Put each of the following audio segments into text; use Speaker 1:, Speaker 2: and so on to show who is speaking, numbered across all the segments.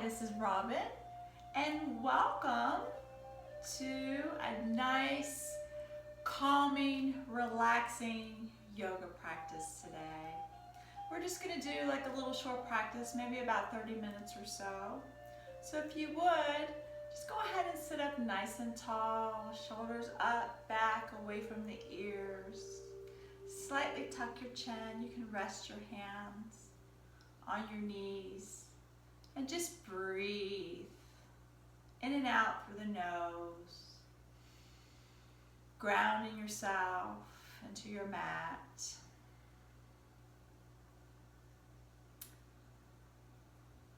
Speaker 1: this is Robin, and welcome to a nice, calming, relaxing yoga practice today. We're just going to do like a little short practice, maybe about 30 minutes or so. So if you would, just go ahead and sit up nice and tall, shoulders up, back, away from the ears. Slightly tuck your chin. You can rest your hands on your knees. And just breathe in and out through the nose, grounding yourself into your mat.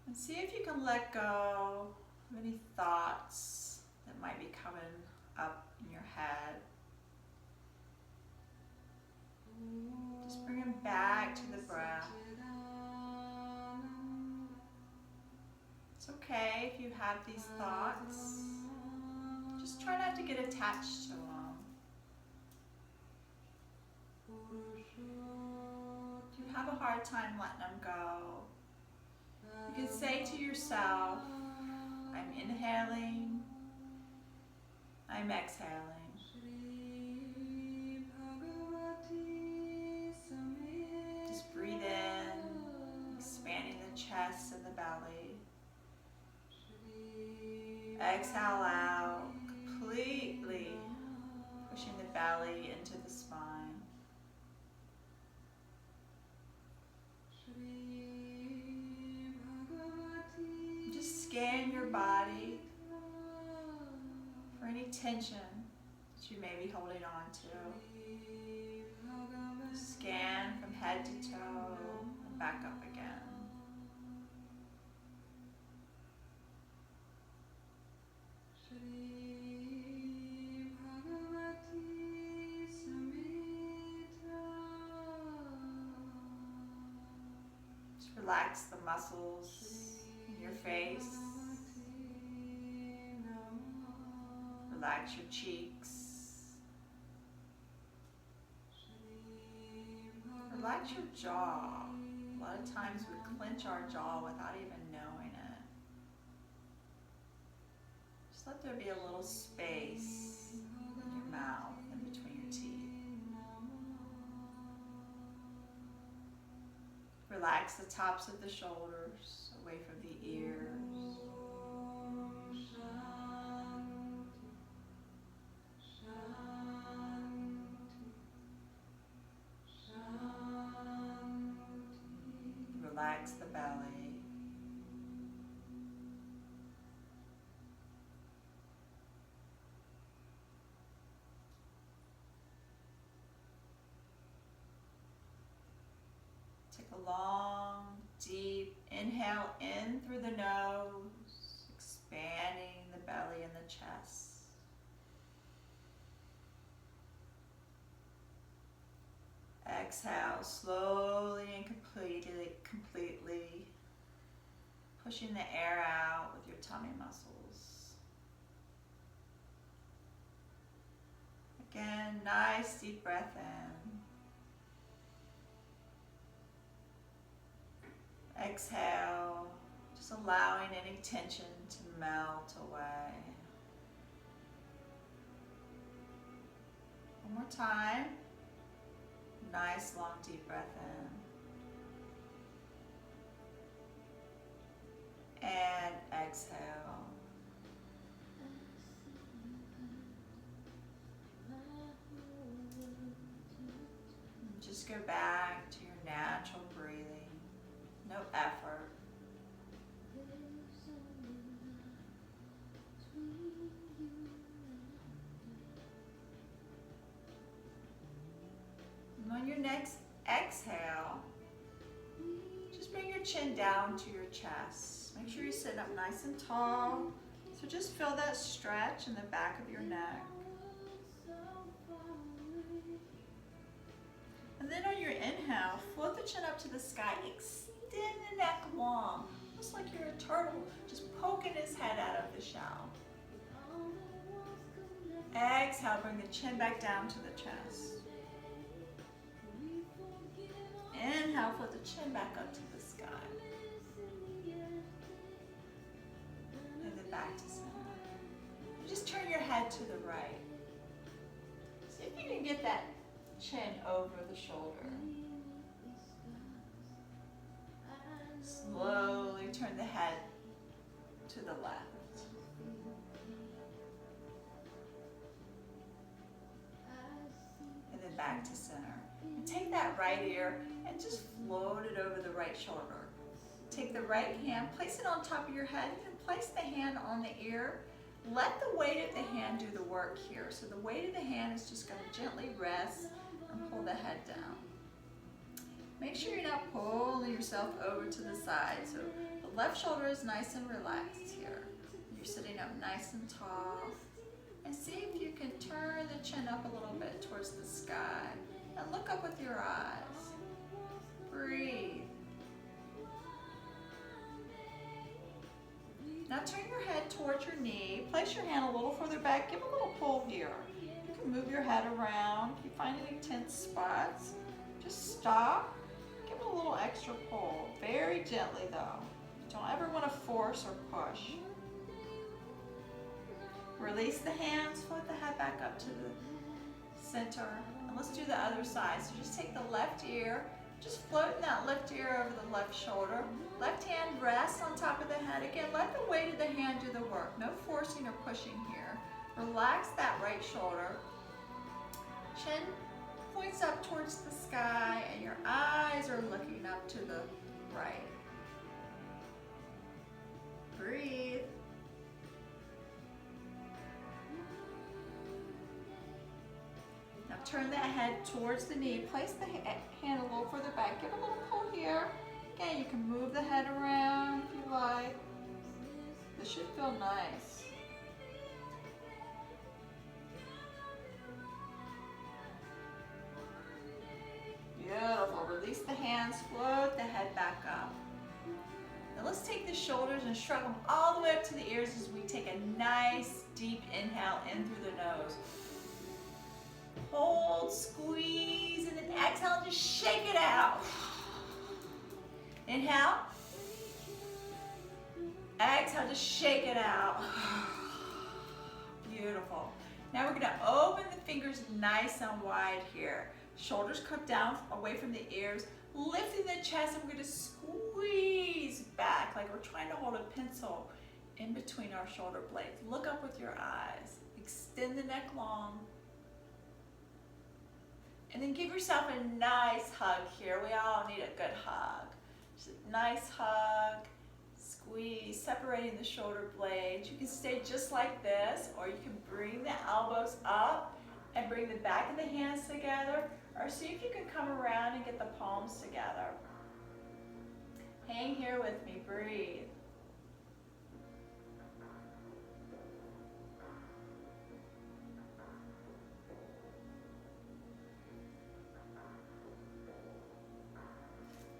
Speaker 1: And see if you can let go of any thoughts that might be coming up in your head. Just bring them back to the breath. It's okay if you have these thoughts. Just try not to get attached to them. If you have a hard time letting them go, you can say to yourself, I'm inhaling, I'm exhaling. Just breathe in, expanding the chest and the belly. Exhale out, completely pushing the belly into the spine. Just scan your body for any tension that you may be holding on to. Scan from head to toe and back up again. Just relax the muscles in your face. Relax your cheeks. Relax your jaw. A lot of times we clench our jaw without even knowing it. Just let there be a little space in your mouth and between your teeth. Relax the tops of the shoulders away from the ears. Relax the belly. Take a long, deep inhale in through the nose, expanding the belly and the chest. Exhale slowly and completely pushing the air out with your tummy muscles. Again, nice deep breath in. Exhale, just allowing any tension to melt away. One more time. Nice long deep breath in. And exhale. And just go back to your natural breathing. No effort. And on your next exhale, just bring your chin down to your chest. Make sure you're sitting up nice and tall. So just feel that stretch in the back of your neck. And then on your inhale, float the chin up to the sky. Extend the neck long, just like you're a turtle, just poking his head out of the shell. Exhale, bring the chin back down to the chest. Inhale, float the chin back up to the sky. back to center. You just turn your head to the right. See if you can get that chin over the shoulder. Slowly turn the head to the left. And then back to center. And take that right ear and just float it over the right shoulder. Take the right hand, place it on top of your head, and place the hand on the ear. Let the weight of the hand do the work here. So the weight of the hand is just going to gently rest and pull the head down. Make sure you're not pulling yourself over to the side. So the left shoulder is nice and relaxed here. You're sitting up nice and tall. And see if you can turn the chin up a little bit towards the sky. And look up with your eyes. Breathe. Now turn your head towards your knee. Place your hand a little further back. Give a little pull here. You can move your head around. If you find any tense spots, just stop. Give it a little extra pull. Very gently though. Don't ever want to force or push. Release the hands. Float the head back up to the center. And let's do the other side. So just take the left ear. Just floating that left ear over the left shoulder. Left hand rests on top of the head. Again, let the weight of the hand do the work. No forcing or pushing here. Relax that right shoulder. Chin points up towards the sky and your eyes are looking up to the right. Breathe. Now turn that head towards the knee. Place the hand a little further back. Give a little pull here. Again, you can move the head around if you like. This should feel nice. Beautiful. Release the hands. Float the head back up. Now let's take the shoulders and shrug them all the way up to the ears as we take a nice deep inhale in through the nose. Hold, squeeze, and then exhale and just shake it out. Inhale. Exhale, just shake it out. Beautiful. Now we're going to open the fingers nice and wide here. Shoulders come down away from the ears. Lifting the chest, and we're going to squeeze back like we're trying to hold a pencil in between our shoulder blades. Look up with your eyes. Extend the neck long. And then give yourself a nice hug here. We all need a good hug. Just a nice hug. Squeeze, separating the shoulder blades. You can stay just like this, or you can bring the elbows up and bring the back of the hands together, or see if you can come around and get the palms together. Hang here with me, breathe.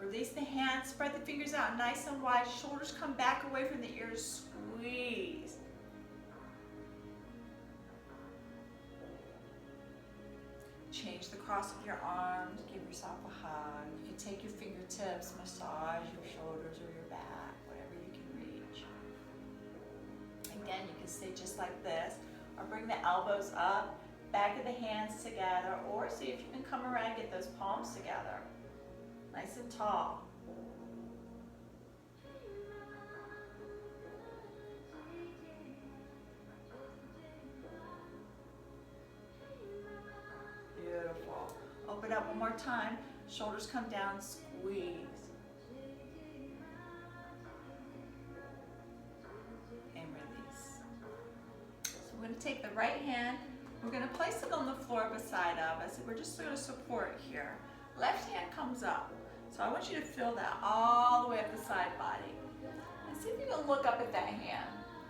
Speaker 1: Release the hands, spread the fingers out nice and wide, shoulders come back away from the ears, squeeze. Change the cross of your arms, give yourself a hug. You can take your fingertips, massage your shoulders or your back, whatever you can reach. Again, you can stay just like this, or bring the elbows up, back of the hands together, or see if you can come around and get those palms together. Nice and tall. Beautiful. Open up one more time. Shoulders come down, squeeze. And release. So we're going to take the right hand. We're going to place it on the floor beside of us. We're just going to support here. Left hand comes up. So I want you to feel that all the way up the side body. And see if you can look up at that hand.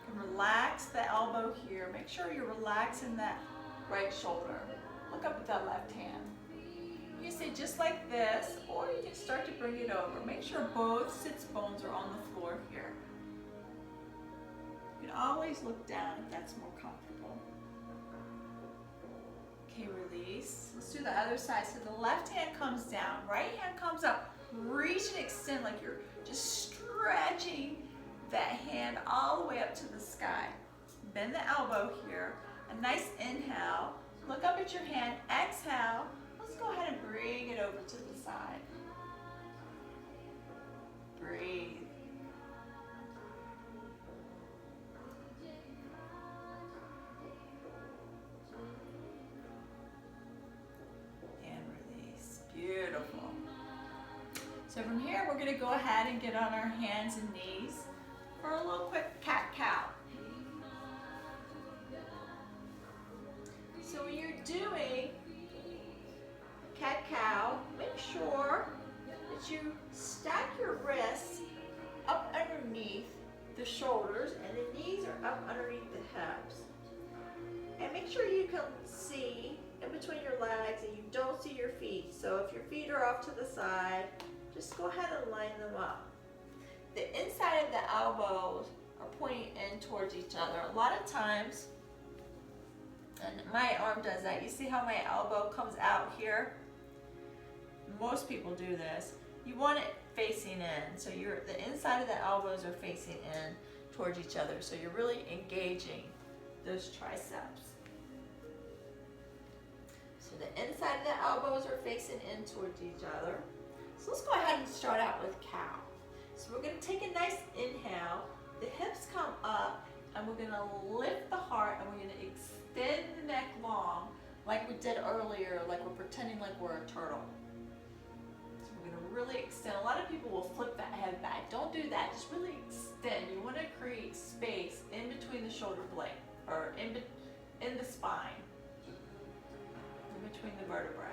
Speaker 1: You can relax the elbow here. Make sure you're relaxing that right shoulder. Look up at that left hand. You can stay just like this, or you can start to bring it over. Make sure both sits bones are on the floor here. You can always look down if that's more comfortable. Okay, release. Let's do the other side. So the left hand comes down, right hand comes up. Reach and extend like you're just stretching that hand all the way up to the sky. Bend the elbow here. A nice inhale. Look up at your hand. Exhale. Let's go ahead and bring it over to the side. Breathe. And release. Beautiful. So from here, we're going to go ahead and get on our hands and knees for a little quick cat-cow. So when you're doing cat-cow, make sure that you stack your wrists up underneath the shoulders and the knees are up underneath the hips. And make sure you can see in between your legs and you don't see your feet. So if your feet are off to the side, just go ahead and line them up. The inside of the elbows are pointing in towards each other. A lot of times, and my arm does that. You see how my elbow comes out here? Most people do this. You want it facing in. So the inside of the elbows are facing in towards each other. So you're really engaging those triceps. So the inside of the elbows are facing in towards each other. So let's go ahead and start out with cow. So we're going to take a nice inhale. The hips come up and we're going to lift the heart and we're going to extend the neck long like we did earlier, like we're pretending like we're a turtle. So we're going to really extend. A lot of people will flip that head back. Don't do that. Just really extend. You want to create space in between the shoulder blade or in the spine, in between the vertebrae.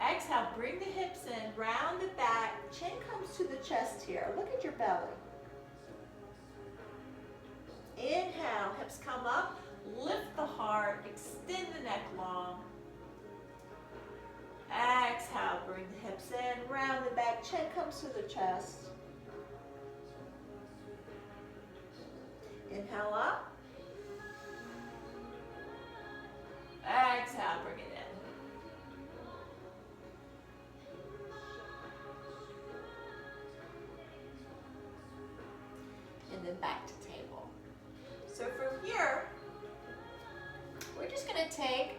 Speaker 1: Exhale, bring the hips in, round the back, chin comes to the chest here. Look at your belly. Inhale, hips come up, lift the heart, extend the neck long. Exhale, bring the hips in, round the back, chin comes to the chest. Inhale up. Exhale, bring it in. And then back to table. So from here, we're just going to take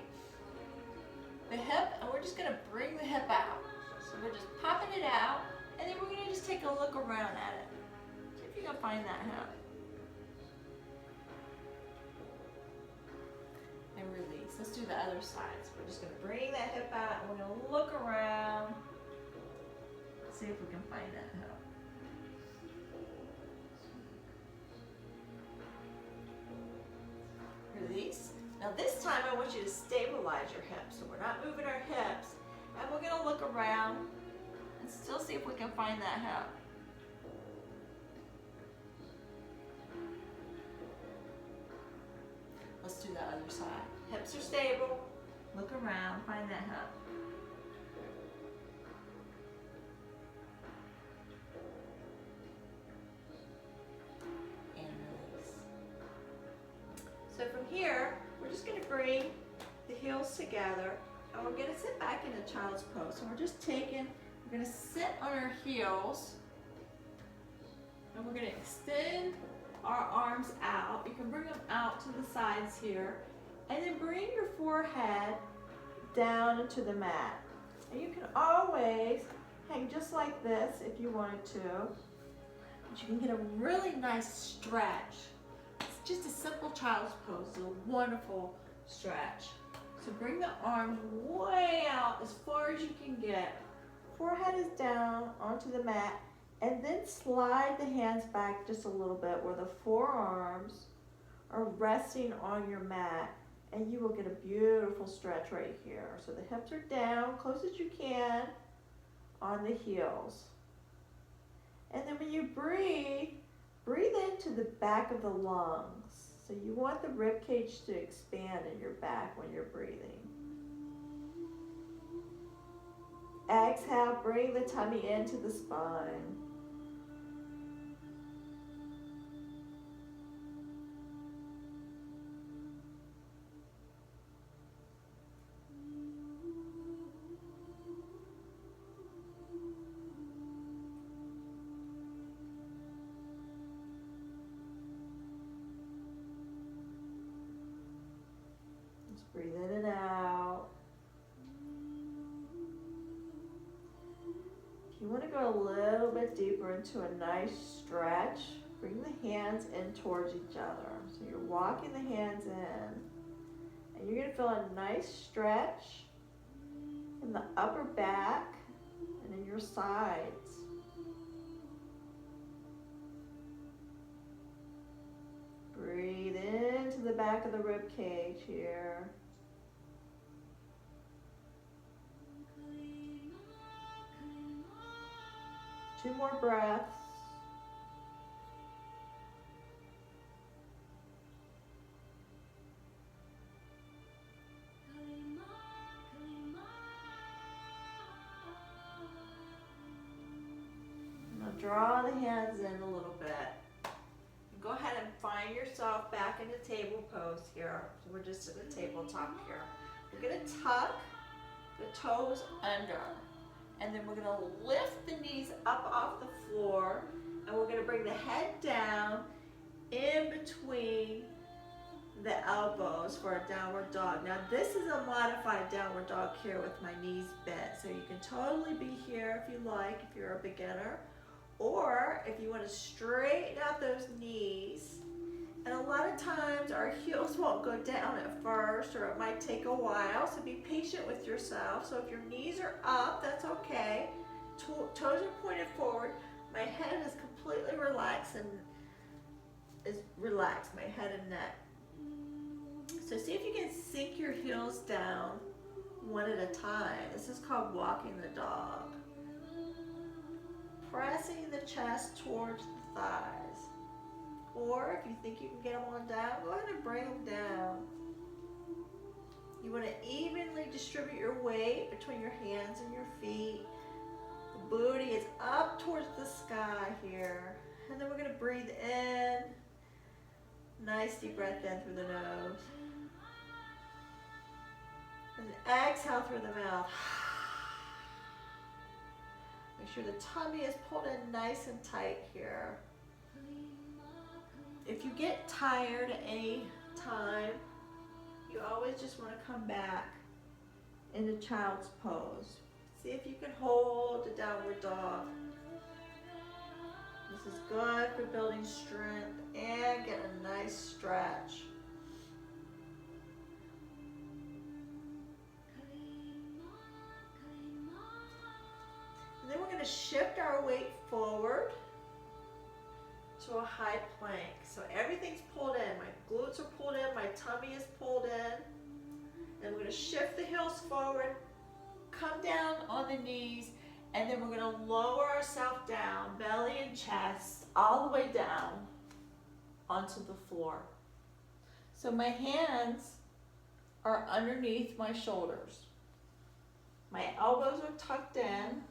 Speaker 1: the hip and we're just going to bring the hip out. So we're just popping it out and then we're going to just take a look around at it. See if you can find that hip. And release. Let's do the other side. So we're just going to bring that hip out and we're going to look around. See if we can find that hip. Release. Now this time I want you to stabilize your hips. So we're not moving our hips. And we're going to look around and still see if we can find that hip. Let's do the other side. Hips are stable. Look around. Find that hip. So from here, we're just going to bring the heels together and we're going to sit back in a child's pose. So we're going to sit on our heels and we're going to extend our arms out. You can bring them out to the sides here and then bring your forehead down into the mat. And you can always hang just like this if you wanted to. But you can get a really nice stretch. Just a simple child's pose, it's a wonderful stretch. So bring the arms way out as far as you can get. Forehead is down onto the mat and then slide the hands back just a little bit where the forearms are resting on your mat and you will get a beautiful stretch right here. So the hips are down, close as you can on the heels. And then when you breathe into the back of the lungs. So you want the rib cage to expand in your back when you're breathing. Exhale, bring the tummy into the spine.
Speaker 2: Breathe in and out. If you want to go a little bit deeper into a nice stretch, bring the hands in towards each other. So you're walking the hands in, and you're going to feel a nice stretch in the upper back and in your sides. Breathe into the back of the rib cage here. Two more breaths. Now draw the hands in a little bit. Go ahead and find yourself back into table pose here. So we're just at the tabletop here. We're going to tuck the toes under. And then we're going to lift the knees up off the floor. And we're going to bring the head down in between the elbows for a downward dog. Now this is a modified downward dog here with my knees bent. So you can totally be here if you like, if you're a beginner. Or if you want to straighten out those knees. And a lot of times our heels won't go down at first, or it might take a while, so be patient with yourself. So if your knees are up, that's okay. Toes are pointed forward. My head is completely relaxed and is relaxed, my head and neck. So see if you can sink your heels down one at a time. This is called walking the dog. Pressing the chest towards the thighs. Or if you think you can get them on down, go ahead and bring them down. You want to evenly distribute your weight between your hands and your feet. The booty is up towards the sky here. And then we're going to breathe in. Nice deep breath in through the nose. And exhale through the mouth. Make sure the tummy is pulled in nice and tight here. If you get tired at any time, you always just want to come back into child's pose. See if you can hold the downward dog. This is good for building strength and get a nice stretch. And then we're going to shift our weight forward to a high plank. So everything's pulled in. My glutes are pulled in, my tummy is pulled in. And we're going to shift the heels forward, come down on the knees, and then we're going to lower ourselves down, belly and chest, all the way down onto the floor. So my hands are underneath my shoulders. My elbows are tucked in.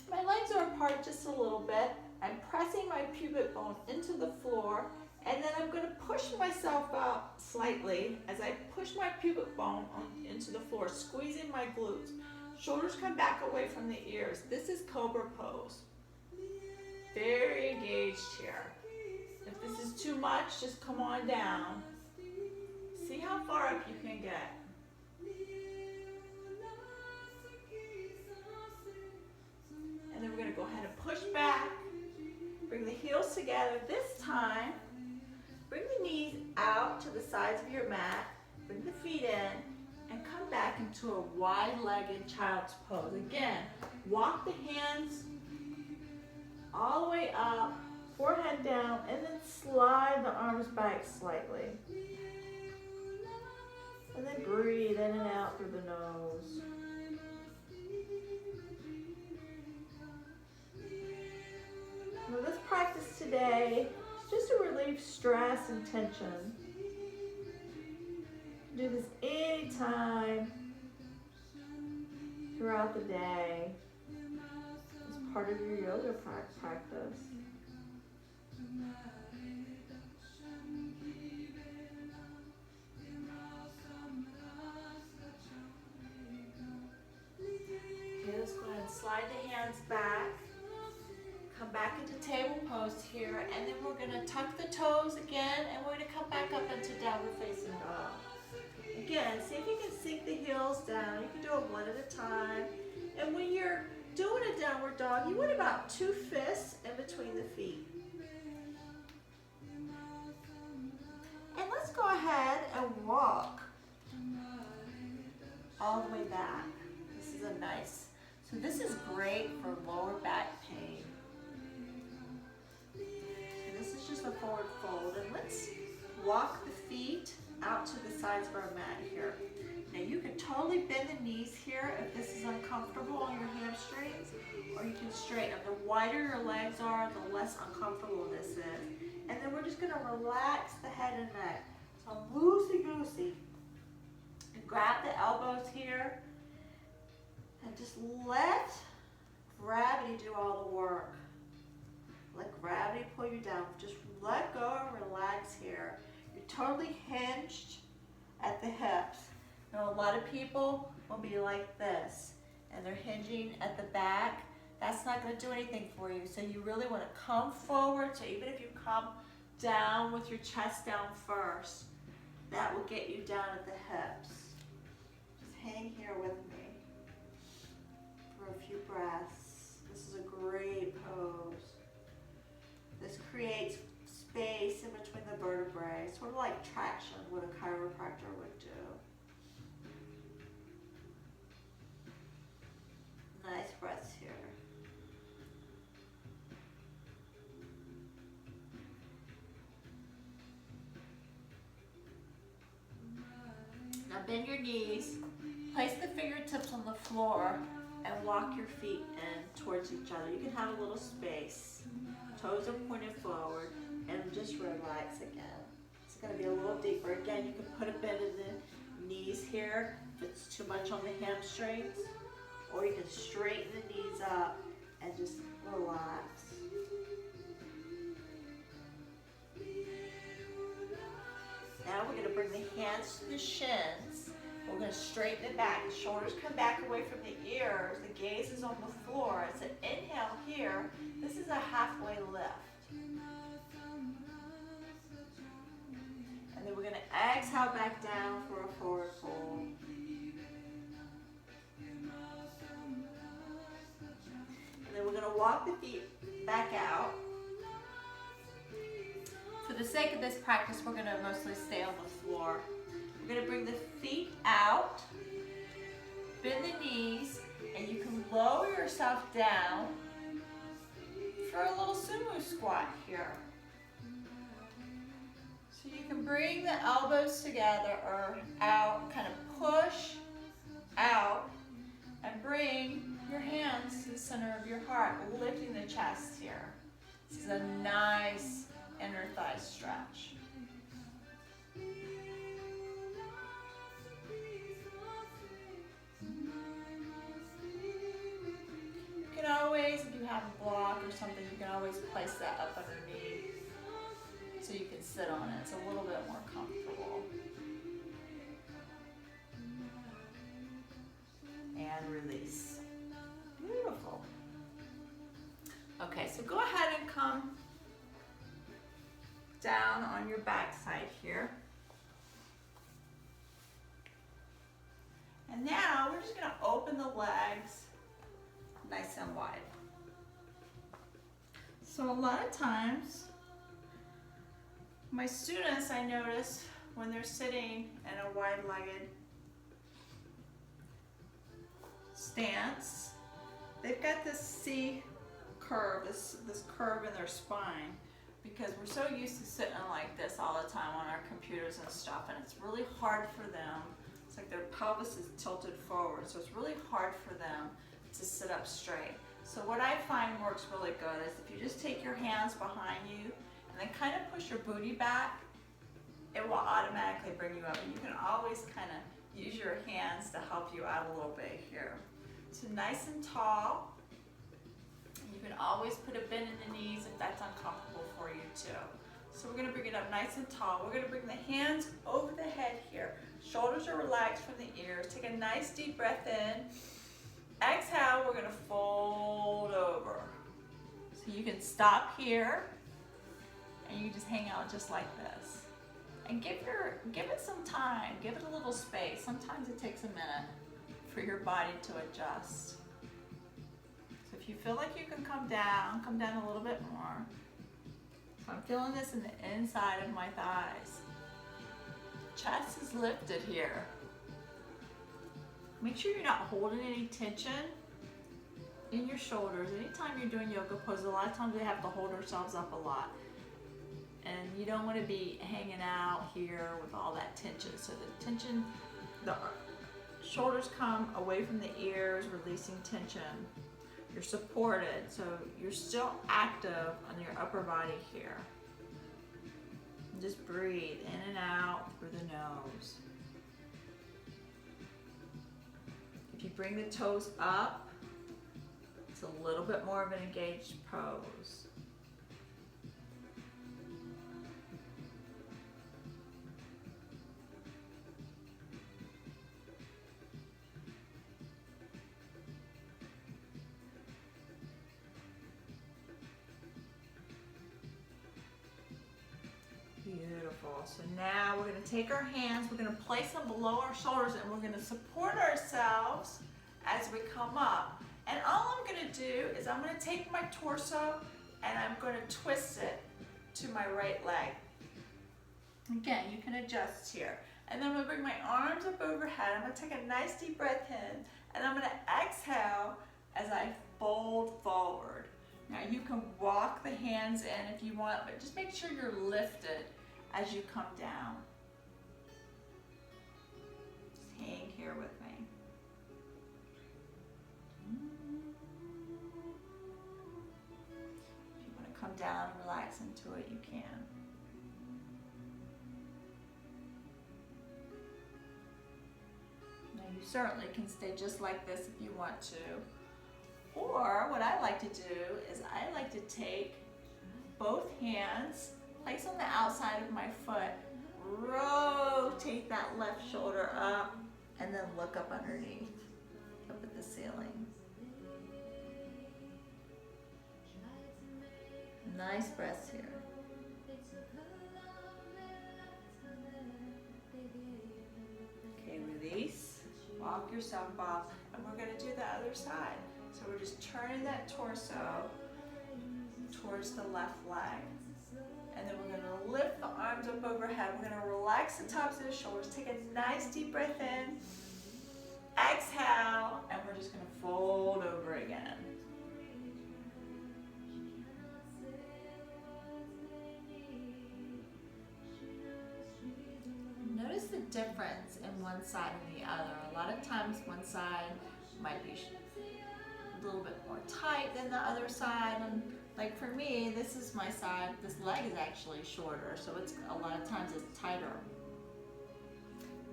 Speaker 2: My legs are apart just a little bit. I'm pressing my pubic bone into the floor, and then I'm going to push myself out slightly as I push my pubic bone into the floor, squeezing my glutes. Shoulders come back away from the ears. This is cobra pose. Very engaged here. If this is too much, just come on down. See how far up you can get. And then we're going to go ahead and push back. Bring the heels together. This time, bring the knees out to the sides of your mat. Bring the feet in and come back into a wide-legged child's pose. Again, walk the hands all the way up, forehead down, and then slide the arms back slightly. And then breathe in and out through the nose. Now this practice today is just to relieve stress and tension. Do this anytime throughout the day as part of your yoga practice. Okay, let's go ahead and slide the hands back. Come back into table pose here, and then we're going to tuck the toes again, and we're going to come back up into downward facing dog. Again, see if you can sink the heels down. You can do it one at a time. And when you're doing a downward dog, you want about 2 fists in between the feet. And let's go ahead and walk all the way back. This is a nice, so this is great for lower back pain. And this is just a forward fold. And let's walk the feet out to the sides of our mat here. Now you can totally bend the knees here if this is uncomfortable on your hamstrings, or you can straighten them. The wider your legs are, the less uncomfortable this is. And then we're just gonna relax the head and neck. So loosey-goosey. And grab the elbows here and just let gravity do all the work. Let gravity pull you down. Just let go and relax here. You're totally hinged at the hips. Now a lot of people will be like this and they're hinging at the back. That's not going to do anything for you. So you really want to come forward. So even if you come down with your chest down first, that will get you down at the hips. Just hang here with me for a few breaths. This is a great pose. This creates space in between the vertebrae, sort of like traction, what a chiropractor would do. Nice breaths here. Now bend your knees, place the fingertips on the floor, and walk your feet in towards each other. You can have a little space. Toes are pointed forward, and just relax again. It's going to be a little deeper. Again, you can put a bend in the knees here if it's too much on the hamstrings, or you can straighten the knees up and just relax. Now we're going to bring the hands to the shins. We're going to straighten it back. The shoulders come back away from the ears. The gaze is on the floor. It's an inhale here. This is a halfway lift. And then we're going to exhale back down for a forward fold. And then we're going to walk the feet back out. For the sake of this practice, we're going to mostly stay on the floor. We're going to bring the feet out, bend the knees, and you can lower yourself down for a little sumo squat here. So you can bring the elbows together or out, kind of push out, and bring your hands to the center of your heart, lifting the chest here. This is a nice inner thigh stretch. You can always, if you have a block or something, you can always place that up underneath so you can sit on it. It's a little bit more comfortable. And release. Beautiful. Okay, so go ahead and come down on your back side here. And now we're just going to open the legs nice and wide. So a lot of times, my students, I notice when they're sitting in a wide-legged stance, they've got this C curve, this curve in their spine, because we're so used to sitting like this all the time on our computers and stuff, and it's really hard for them. It's like their pelvis is tilted forward, so it's really hard for them to sit up straight. So what I find works really good is if you just take your hands behind you and then kind of push your booty back, it will automatically bring you up. And you can always kind of use your hands to help you out a little bit here. So nice and tall. You can always put a bend in the knees if that's uncomfortable for you too. So we're going to bring it up nice and tall. We're going to bring the hands over the head here. Shoulders are relaxed from the ears. Take a nice deep breath in. Exhale, we're going to fold over. So you can stop here and you just hang out just like this.
Speaker 1: And give it some time, give it a little space. Sometimes it takes a minute for your body to adjust. So if you feel like you can come down a little bit more. So I'm feeling this in the inside of my thighs. Chest is lifted here. Make sure you're not holding any tension in your shoulders. Anytime you're doing yoga poses, a lot of times we have to hold ourselves up a lot. And you don't want to be hanging out here with all that tension. So the tension, the shoulders come away from the ears, releasing tension. You're supported, so you're still active on your upper body here. And just breathe in and out through the nose. If you bring the toes up, it's a little bit more of an engaged pose. Beautiful. So now we're going to take our hands, we're going to place them below our shoulders, and we're going to support ourselves as we come up. And all I'm going to do is I'm going to take my torso and I'm going to twist it to my right leg. Again, you can adjust here. And then I'm going to bring my arms up overhead. I'm going to take a nice deep breath in, and I'm going to exhale as I fold forward. Now you can walk the hands in if you want, but just make sure you're lifted as you come down. Just hang here with me. If you want to come down and relax into it, you can. Now you certainly can stay just like this if you want to. Or what I like to do is I like to take both hands, place on the outside of my foot, rotate that left shoulder up, and then look up underneath, up at the ceiling. Nice breaths here. Okay, release, walk yourself up, and we're going to do the other side. So we're just turning that torso towards the left leg. And then we're going to lift the arms up overhead. We're going to relax the tops of the shoulders. Take a nice deep breath in. Exhale. And we're just going to fold over again. Notice the difference in one side and the other. A lot of times one side might be a little bit more tight than the other side, and like for me, this is my side, this leg is actually shorter, so it's a lot of times it's tighter.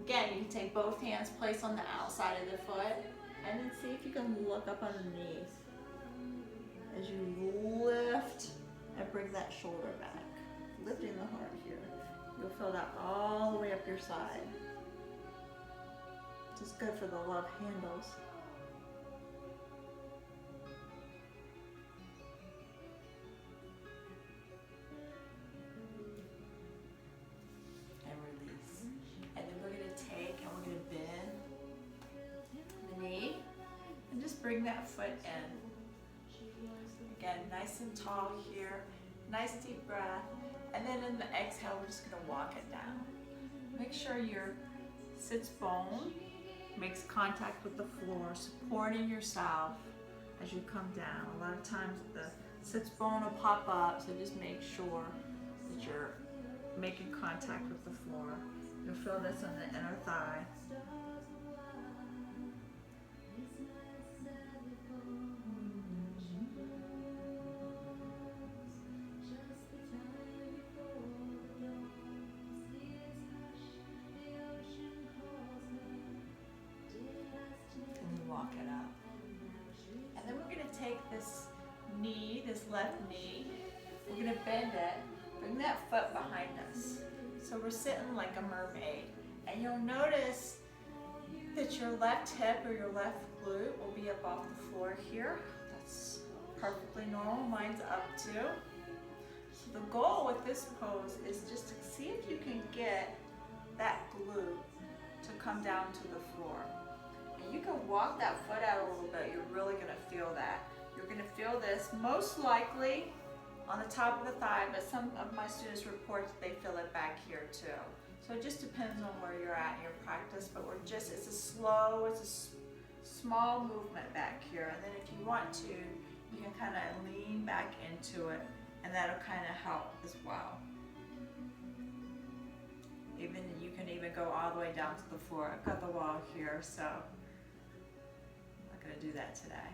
Speaker 1: Again, you can take both hands, place on the outside of the foot, and then see if you can look up underneath as you lift and bring that shoulder back, lifting the heart here. You'll feel that all the way up your side. This is good for the love handles. Bring that foot in. Again, nice and tall here. Nice deep breath. And then in the exhale, we're just going to walk it down. Make sure your sits bone makes contact with the floor, supporting yourself as you come down. A lot of times the sits bone will pop up, so just make sure that you're making contact with the floor. You'll feel this on the inner thigh. Walk it up. And then we're going to take this knee, this left knee, we're going to bend it, bring that foot behind us. So we're sitting like a mermaid. And you'll notice that your left hip or your left glute will be up off the floor here. That's perfectly normal. Mine's up too. So the goal with with this pose is just to see if you can get that glute to come down to the floor. And you can walk that foot out a little bit. You're really going to feel that. You're going to feel this most likely on the top of the thigh, but some of my students report that they feel it back here too. So it just depends on where you're at in your practice, but it's a small movement back here. And then if you want to, you can kind of lean back into it, and that'll kind of help as well. You can even go all the way down to the floor. I've got the wall here, so I'm not going to do that today.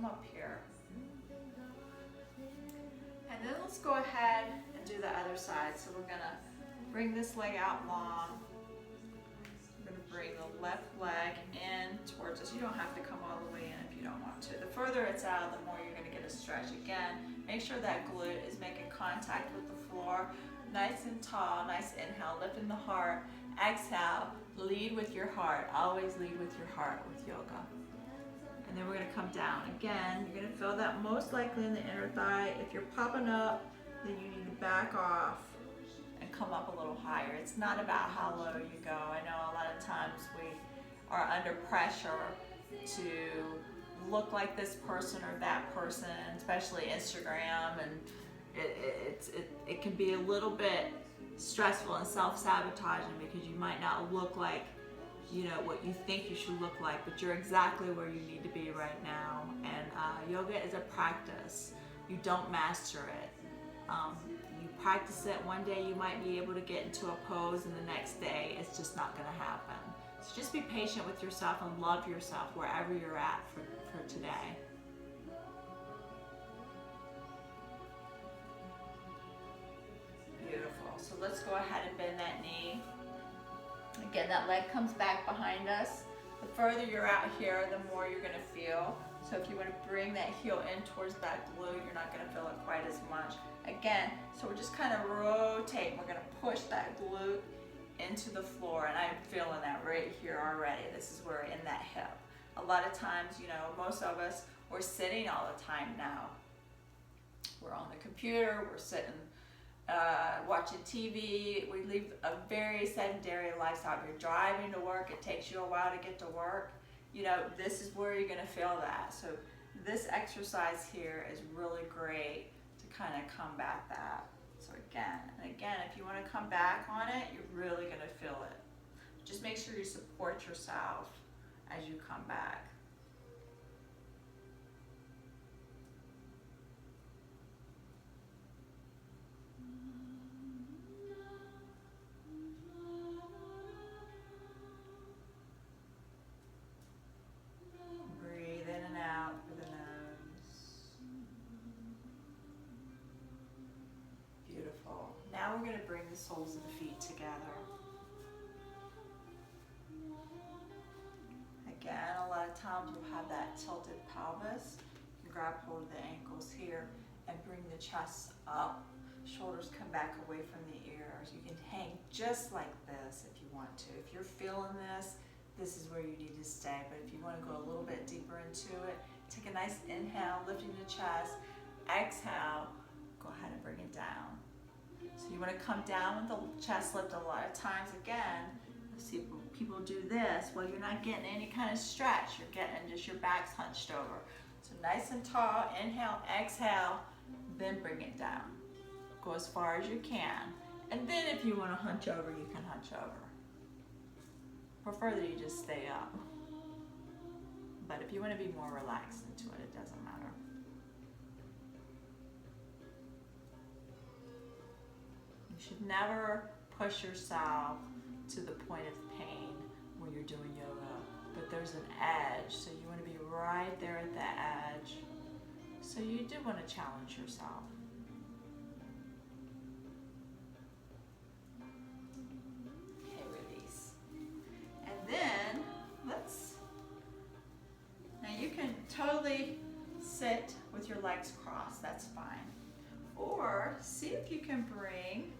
Speaker 1: Up here. And then let's go ahead and do the other side. So we're gonna bring this leg out long. We're gonna bring the left leg in towards us. You don't have to come all the way in if you don't want to. The further it's out, the more you're gonna get a stretch. Again, make sure that glute is making contact with the floor. Nice and tall, nice inhale, lifting the heart. Exhale, lead with your heart. Always lead with your heart with yoga. And then we're going to come down. Again, you're going to feel that most likely in the inner thigh. If you're popping up, then you need to back off and come up a little higher. It's not about how low you go. I know a lot of times we are under pressure to look like this person or that person, especially Instagram, and it can be a little bit stressful and self-sabotaging because you might not look like what you think you should look like, but you're exactly where you need to be right now. And yoga is a practice. You don't master it. You practice it. One day you might be able to get into a pose, and the next day it's just not going to happen. So just be patient with yourself and love yourself wherever you're at for today. Beautiful. So let's go ahead and bend that knee. Again, that leg comes back behind us. The further you're out here, the more you're going to feel. So if you want to bring that heel in towards that glute, you're not going to feel it quite as much. Again, so we're just kind of rotating. We're going to push that glute into the floor, and I'm feeling that right here already. This is where in that hip. A lot of times, most of us, we're sitting all the time now. We're on the computer, we're sitting watching TV. We live a very sedentary lifestyle. If you're driving to work, it takes you a while to get to work. This is where you're going to feel that. So this exercise here is really great to kind of combat that. So again, if you want to come back on it, you're really going to feel it. Just make sure you support yourself as you come back. Now we're going to bring the soles of the feet together. Again, a lot of times we'll have that tilted pelvis. You can grab hold of the ankles here and bring the chest up. Shoulders come back away from the ears. You can hang just like this if you want to. If you're feeling this, this is where you need to stay. But if you want to go a little bit deeper into it, take a nice inhale, lifting the chest. Exhale, go ahead and bring it down. So you want to come down with the chest lift. A lot of times, again, you see people do this. Well, you're not getting any kind of stretch. You're getting just your back's hunched over. So nice and tall. Inhale, exhale, then bring it down. Go as far as you can. And then if you want to hunch over, you can hunch over. Prefer that you just stay up. But if you want to be more relaxed into it, it doesn't matter. You should never push yourself to the point of pain when you're doing yoga, but there's an edge, so you want to be right there at the edge. So you do want to challenge yourself. Okay, release. And then now you can totally sit with your legs crossed, that's fine. Or see if you can bring,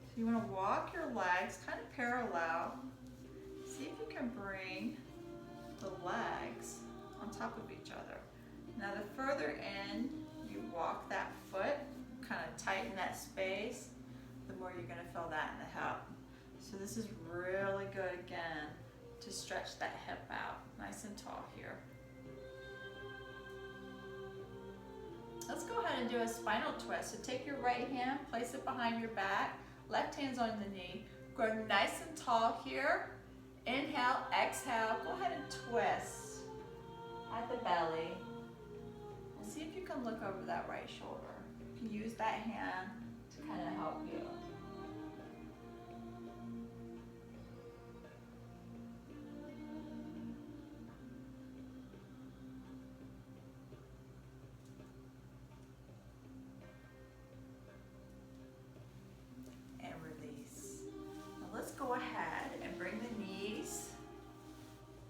Speaker 1: so you want to walk your legs kind of parallel. See if you can bring the legs on top of each other. Now the further in you walk that foot, kind of tighten that space, the more you're going to feel that in the hip. So this is really good again to stretch that hip out nice and tall here. Let's go ahead and do a spinal twist. So take your right hand, place it behind your back, left hand's on the knee. Grow nice and tall here. Inhale, exhale, go ahead and twist at the belly. And see if you can look over that right shoulder. You can use that hand to kind of help you. And release. Now let's go ahead and bring the knees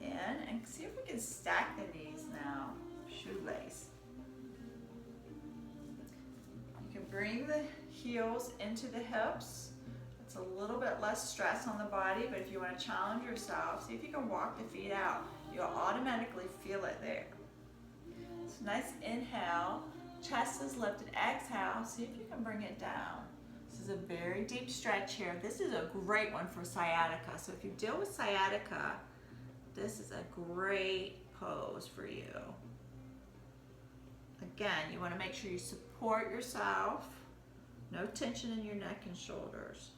Speaker 1: in and see if we can stack the knees now. Shoelace. You can bring the heels into the hips. It's a little bit less stress on the body, but if you want to challenge yourself, see if you can walk the feet out. You'll automatically feel it there. So nice inhale, chest is lifted, exhale, see if you can bring it down. This is a very deep stretch here. This is a great one for sciatica. So if you deal with sciatica, this is a great pose for you. Again, you want to make sure you support yourself. No tension in your neck and shoulders.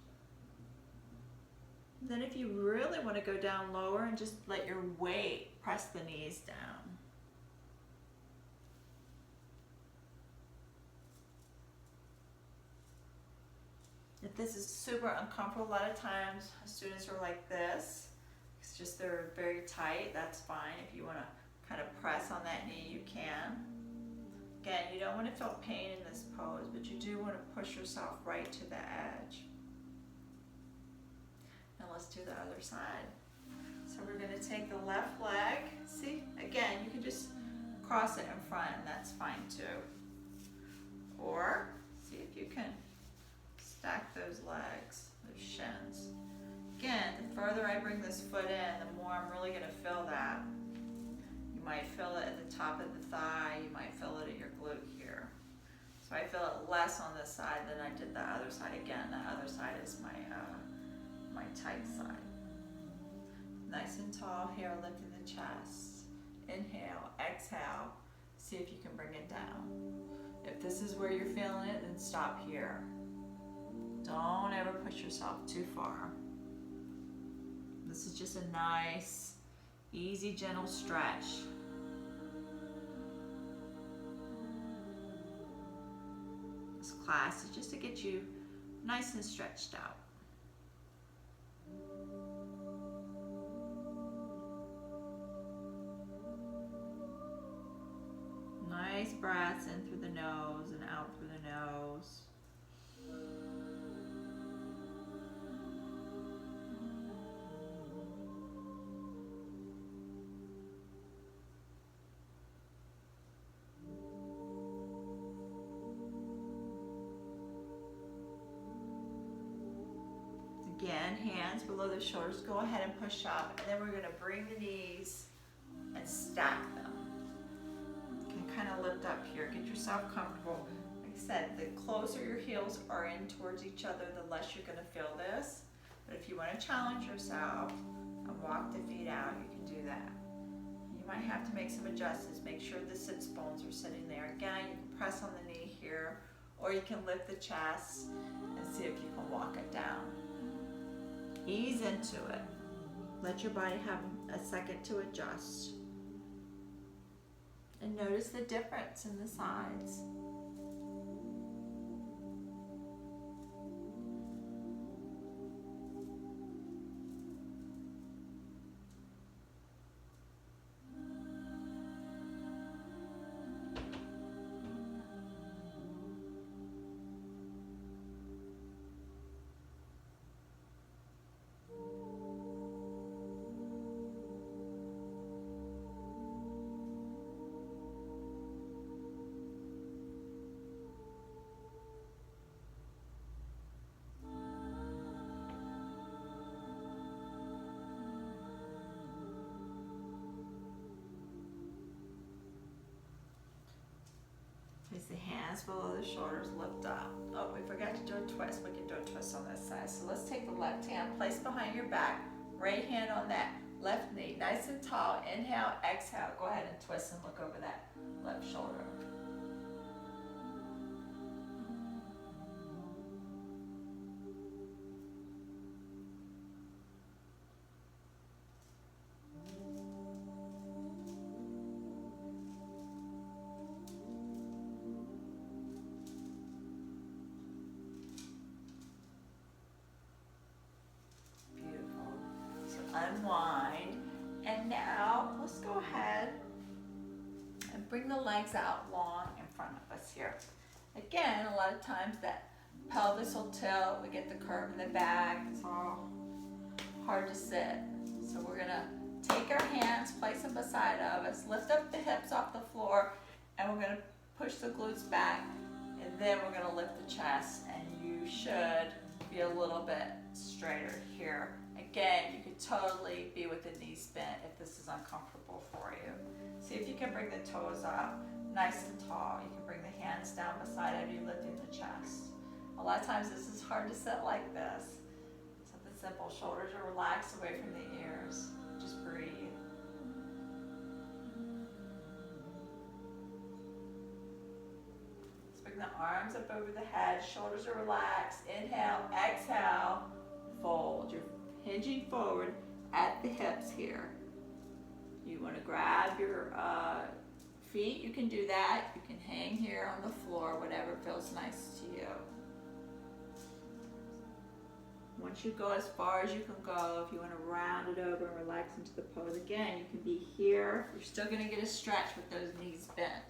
Speaker 1: Then if you really want to go down lower and just let your weight press the knees down. If this is super uncomfortable, a lot of times students are like this. It's just they're very tight, that's fine. If you want to kind of press on that knee, you can. Again, you don't want to feel pain in this pose, but you do want to push yourself right to the edge. Now let's do the other side. So we're going to take the left leg. See, again, you can just cross it in front and that's fine too. Or see if you can stack those legs, those shins. Again, the further I bring this foot in, the more I'm really going to feel that. You might feel it at the top of the thigh, you might feel it at your glute here. So I feel it less on this side than I did the other side. Again, the other side is my tight side. Nice and tall here, lifting the chest. Inhale, exhale, see if you can bring it down. If this is where you're feeling it, then stop here. Don't ever push yourself too far. This is just a nice, easy, gentle stretch. This class is just to get you nice and stretched out. Nice breaths in through the nose and out through the nose. Again, hands below the shoulders, go ahead and push up, and then we're going to bring the knees and stack them. You can kind of lift up here, get yourself comfortable. Like I said, the closer your heels are in towards each other, the less you're going to feel this. But if you want to challenge yourself and walk the feet out, you can do that. You might have to make some adjustments. Make sure the sits bones are sitting there. Again, you can press on the knee here, or you can lift the chest and see if you can walk it down. Ease into it. Let your body have a second to adjust. And notice the difference in the sides.
Speaker 2: hands below the shoulders, lift up. Oh, we forgot to do a twist. We can do a twist on this side. So let's take the left hand, place behind your back, right hand on that left knee, nice and tall. Inhale, exhale. Go ahead and twist and look over that left shoulder. Unwind, and now let's go ahead and bring the legs out long in front of us here. Again, a lot of times that pelvis will tilt, we get the curve in the back, it's all hard to sit. So we're gonna take our hands, place them beside of us, lift up the hips off the floor, and we're gonna push the glutes back, and then we're gonna lift the chest, and you should be a little bit straighter here. Again, you could totally be with the knees bent if this is uncomfortable for you. See if you can bring the toes up nice and tall. You can bring the hands down beside of you, lifting the chest. A lot of times this is hard to sit like this. Something simple, shoulders are relaxed away from the ears. Just breathe. Let's bring the arms up over the head, shoulders are relaxed. Inhale, exhale, fold. You're hinging forward at the hips here. You want to grab your feet, you can do that. You can hang here on the floor, whatever feels nice to you. Once you go as far as you can go, if you want to round it over and relax into the pose again, you can be here. You're still going to get a stretch with those knees bent.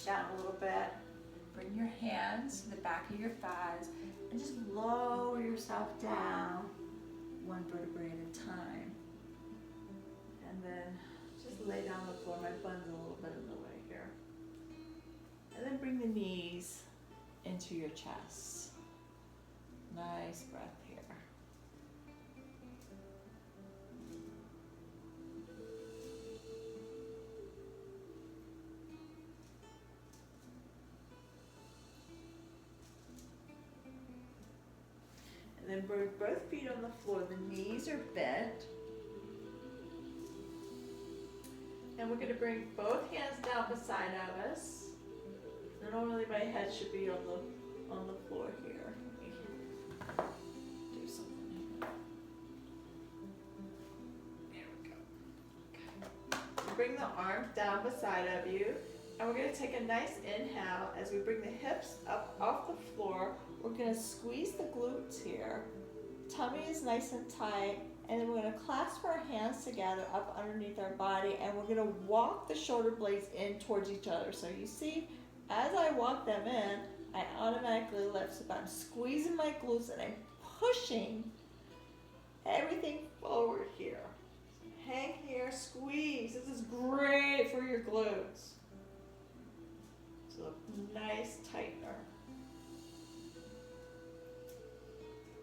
Speaker 2: Down a little bit. Bring your hands to the back of your thighs and just lower yourself down one vertebrae at a time. And then just lay down on the floor. My bun's a little bit in the way here. And then bring the knees into your chest. Nice breath here. And then bring both feet on the floor. The knees are bent. And we're going to bring both hands down beside of us. And normally my head should be on the floor here. Let me do something here. There we go. Okay. So bring the arms down beside of you. And we're going to take a nice inhale as we bring the hips up off the floor. We're going to squeeze the glutes here. Tummy is nice and tight. And then we're going to clasp our hands together up underneath our body. And we're going to walk the shoulder blades in towards each other. So you see, as I walk them in, I automatically lift. So I'm squeezing my glutes and I'm pushing everything forward here. Hang here, squeeze. This is great for your glutes. So nice tightener.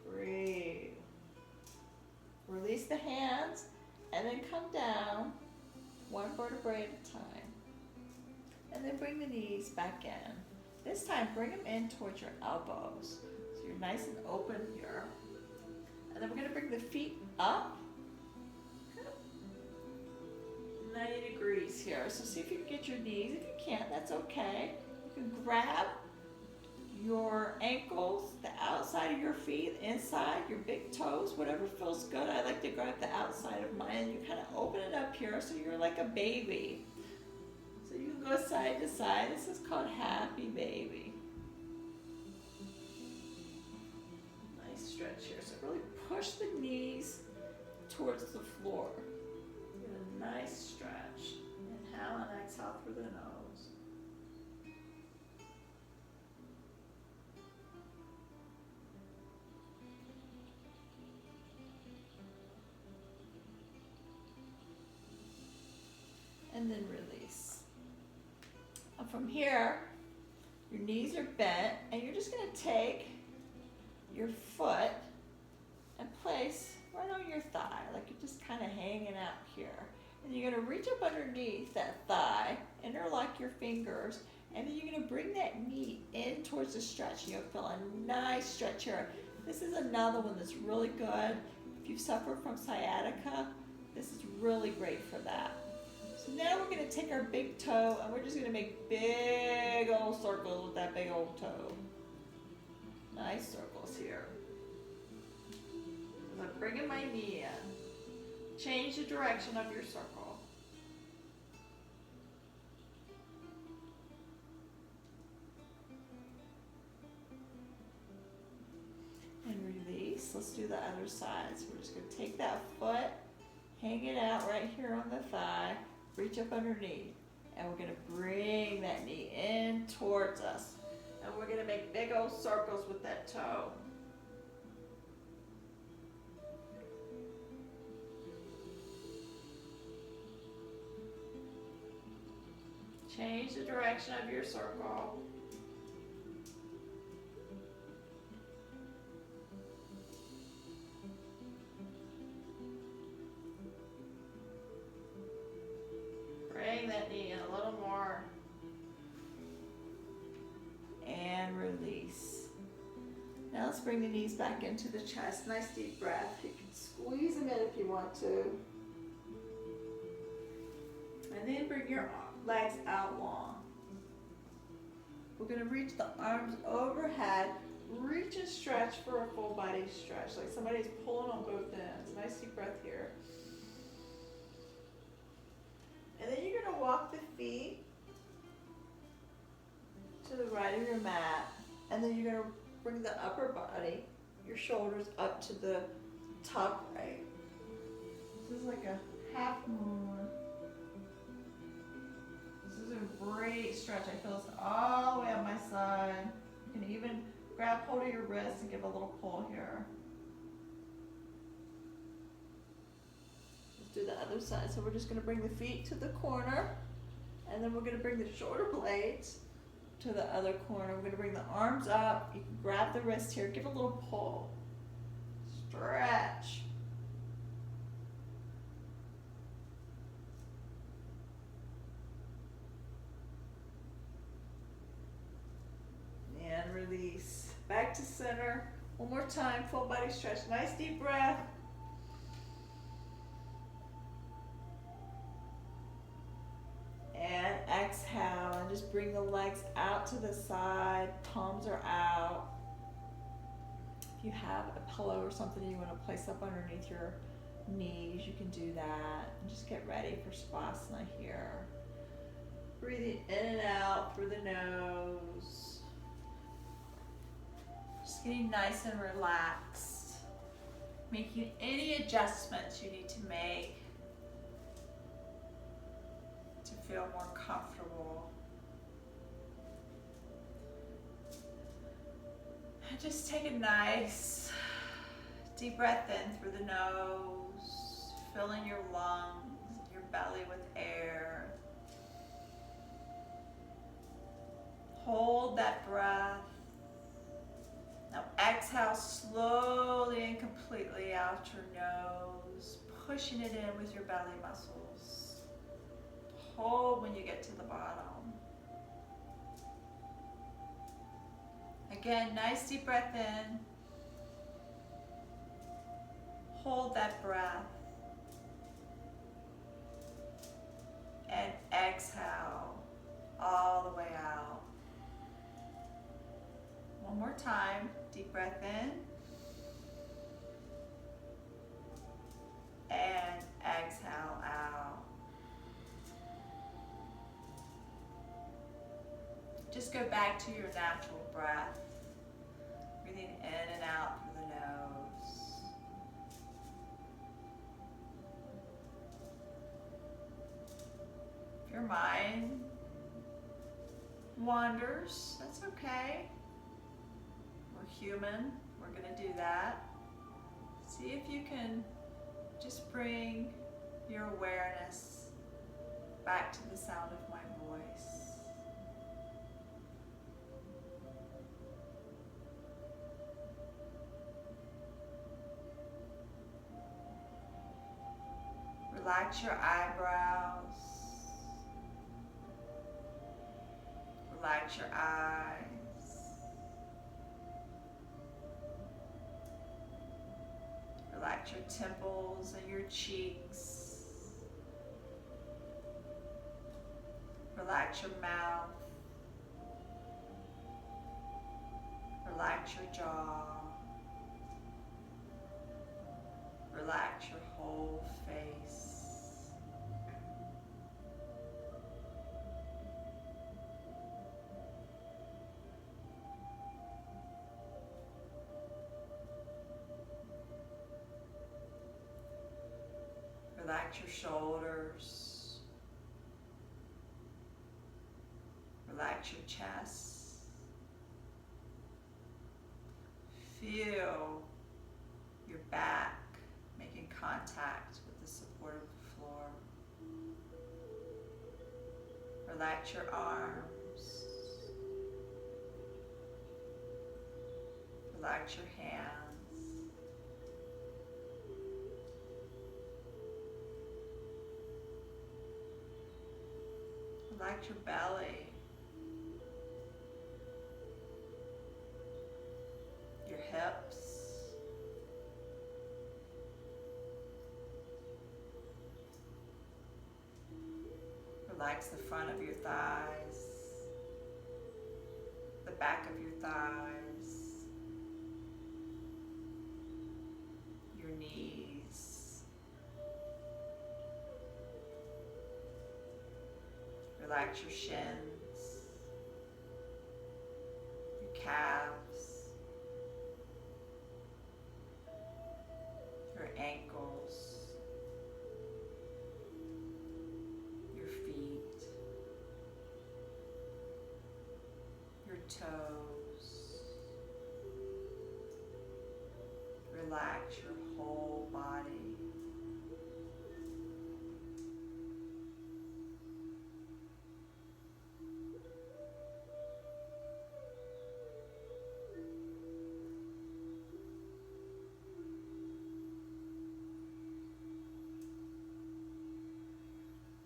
Speaker 2: Breathe. Release the hands and then come down one vertebrae at a time. And then bring the knees back in. This time bring them in towards your elbows. So you're nice and open here. And then we're going to bring the feet up 90 degrees here. So see if you can get your knees. If you can't, that's okay. You can grab your ankles, the outside of your feet, inside, your big toes, whatever feels good. I like to grab the outside of mine and you kind of open it up here so you're like a baby. So you can go side to side. This is called happy baby. Nice stretch here. So really push the knees towards the floor. Get a nice stretch. Inhale and exhale through the nose. and then release. And from here, your knees are bent, and you're just going to take your foot and place right on your thigh, like you're just kind of hanging out here. And you're going to reach up underneath that thigh, interlock your fingers, and then you're going to bring that knee in towards the stretch. You'll feel a nice stretch here. This is another one that's really good. If you suffer from sciatica, this is really great for that. So now we're going to take our big toe, and we're just going to make big old circles with that big old toe. Nice circles here. I'm bringing my knee in. Change the direction of your circle. And release. Let's do the other side. So we're just going to take that foot, hang it out right here on the thigh, reach up underneath, and we're going to bring that knee in towards us. And we're going to make big old circles with that toe. Change the direction of your circle. Bring that knee in a little more. And release. Now let's bring the knees back into the chest. Nice deep breath. You can squeeze them in if you want to. And then bring your legs out long. We're going to reach the arms overhead. Reach and stretch for a full body stretch, like somebody's pulling on both ends. Nice deep breath here. And then you're going to walk the feet to the right of your mat. And then you're going to bring the upper body, your shoulders up to the top right. This is like a half moon. This is a great stretch. I feel this all the way up my side. You can even grab hold of your wrist and give a little pull here. Let's do the other side. So we're just going to bring the feet to the corner, and then we're going to bring the shoulder blades to the other corner. We're going to bring the arms up. You can grab the wrist here. Give a little pull. Stretch. And release. Back to center. One more time. Full body stretch. Nice deep breath. And exhale, and just bring the legs out to the side, palms are out. If you have a pillow or something you want to place up underneath your knees, you can do that. And just get ready for Savasana here. Breathing in and out through the nose. Just getting nice and relaxed. Making any adjustments you need to make to feel more comfortable. And just take a nice deep breath in through the nose, filling your lungs, your belly with air. Hold that breath. Now exhale slowly and completely out your nose, pushing it in with your belly muscles. Hold when you get to the bottom. Again, nice deep breath in. Hold that breath. And exhale all the way out. One more time. Deep breath in. And exhale out. Just go back to your natural breath. Breathing in and out through the nose. If your mind wanders, that's okay. We're human. We're going to do that. See if you can just bring your awareness
Speaker 1: back to the sound of my voice. Relax your eyebrows. Relax your eyes. Relax your temples and your cheeks. Relax your mouth. Relax your jaw. Relax your whole face. Relax your shoulders. Relax your chest. Feel your back making contact with the support of the floor. Relax your arms. Relax your hands. Relax your belly. Your hips. Relax the front of your thighs, the back of your thighs, your knees. Relax your shins, your calves, your ankles, your feet, your toes. Relax your whole body.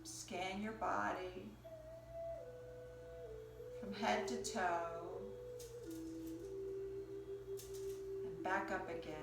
Speaker 1: Scan your body from head to toe and back up again.